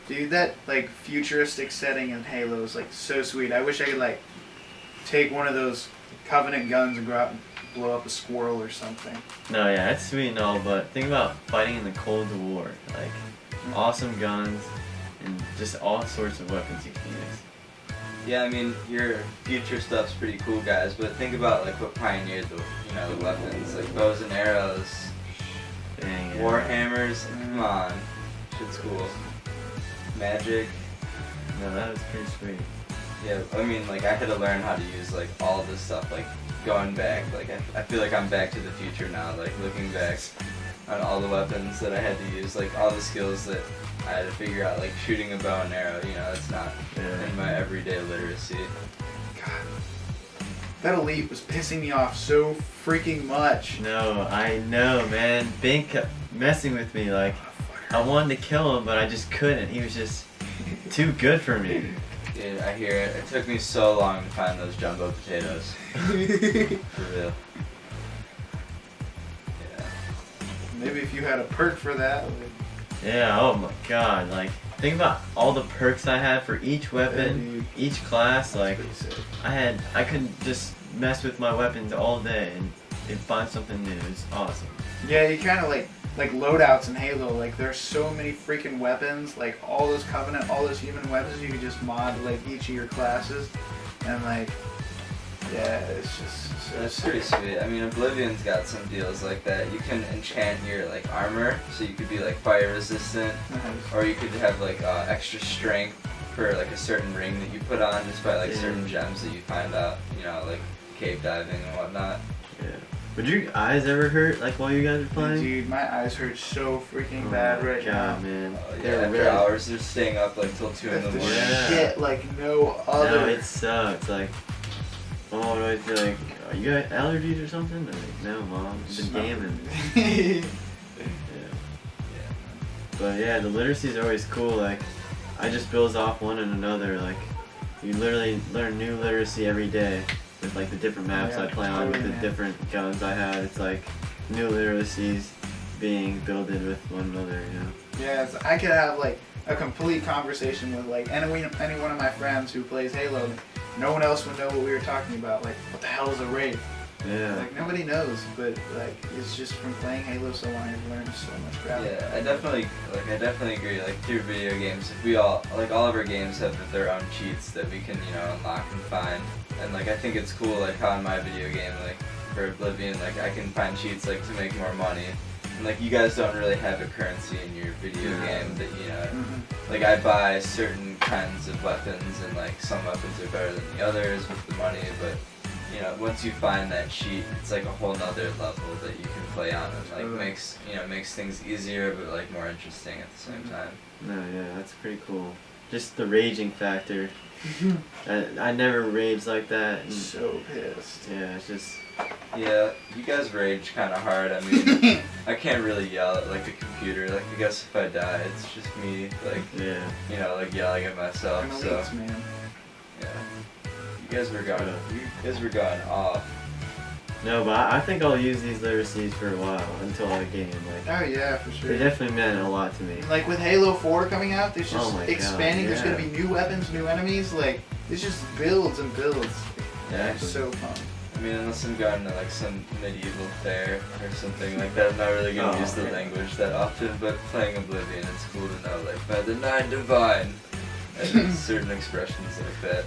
Dude, that like futuristic setting in Halo is like so sweet. I wish I could like take one of those Covenant guns and go out and blow up a squirrel or something. No, yeah, it's sweet and all, but think about fighting in the Cold War. Like, awesome guns and just all sorts of weapons you can use. Yeah, I mean, your future stuff's pretty cool, guys, but think about like what pioneered the weapons, like bows and arrows, Dang, yeah. warhammers. Come on, shit's cool. Magic. No, that was pretty sweet. Yeah, I mean, like I had to learn how to use like all of this stuff, like going back. Like I feel like I'm back to the future now, like looking back on all the weapons that I had to use, like all the skills that I had to figure out, like shooting a bow and arrow. You know, it's not in my everyday literacy. God, that elite was pissing me off so freaking much. No, I know, man. Bink kept messing with me. Like, I wanted to kill him, but I just couldn't. He was just too good for me. Dude, I hear it. It took me so long to find those jumbo potatoes. For real. Yeah. Maybe if you had a perk for that. Yeah, oh my god. Like, think about all the perks I had for each weapon, each class. Like, I could just mess with my weapons all day and find something new. It's awesome. Yeah, you kind of like loadouts in Halo. Like, there's so many freaking weapons. Like, all those Covenant, all those human weapons. You can just mod like each of your classes, and like, yeah, it's just. That's pretty sweet. I mean, Oblivion's got some deals like that. You can enchant your like armor, so you could be like fire resistant, or you could have like extra strength for like a certain ring that you put on just by like certain gems that you find out, you know, like cave diving and whatnot. Yeah. Would your eyes ever hurt like while you guys are playing? Dude, my eyes hurt so freaking bad right now. Man. Yeah, after hours, they're staying up like till 2 in the morning. Shit, like no other. No, it sucks. Like, oh, do I feel like, are you got allergies or something? Like, no, mom, you've been gaming. Yeah. But yeah, the literacies are always cool. Like, I just builds off one and another. Like, you literally learn new literacy every day with like the different maps I play on, with the different guns I have. It's like new literacies being builded with one another, you know? Yeah, I could have like a complete conversation with like any one of my friends who plays Halo. No one else would know what we were talking about. Like, what the hell is a raid? Yeah. Like, nobody knows, but like, it's just from playing Halo so long, I've learned so much crap. Yeah, I definitely agree. Like, through video games, if we all of our games have their own cheats that we can, you know, unlock and find. And like, I think it's cool, like how in my video game, like for Oblivion, like I can find cheats like to make more money. And like, you guys don't really have a currency in your video game that, you know, like I buy certain kinds of weapons and like some weapons are better than the others with the money, but you know, once you find that cheat, it's like a whole nother level that you can play on and like makes things easier but like more interesting at the same time. No, yeah, that's pretty cool. Just the raging factor. I never raged like that. And so pissed. Yeah, it's just. Yeah, you guys rage kind of hard. I mean, I can't really yell at like the computer. Like, I guess if I die, it's just me, like, you know, like yelling at myself. So, man. Yeah, you guys were going off. No, but I think I'll use these literacies for a while until I game. Like, oh yeah, for sure. They definitely meant a lot to me. Like with Halo 4 coming out, there's just expanding. God, There's gonna be new weapons, new enemies. Like, it's just builds and builds. Yeah, it's so fun. I mean, unless I'm going to like some medieval fair or something like that, I'm not really gonna use the language that often. But playing Oblivion, it's cool to know like by the Nine Divine, and certain expressions like that.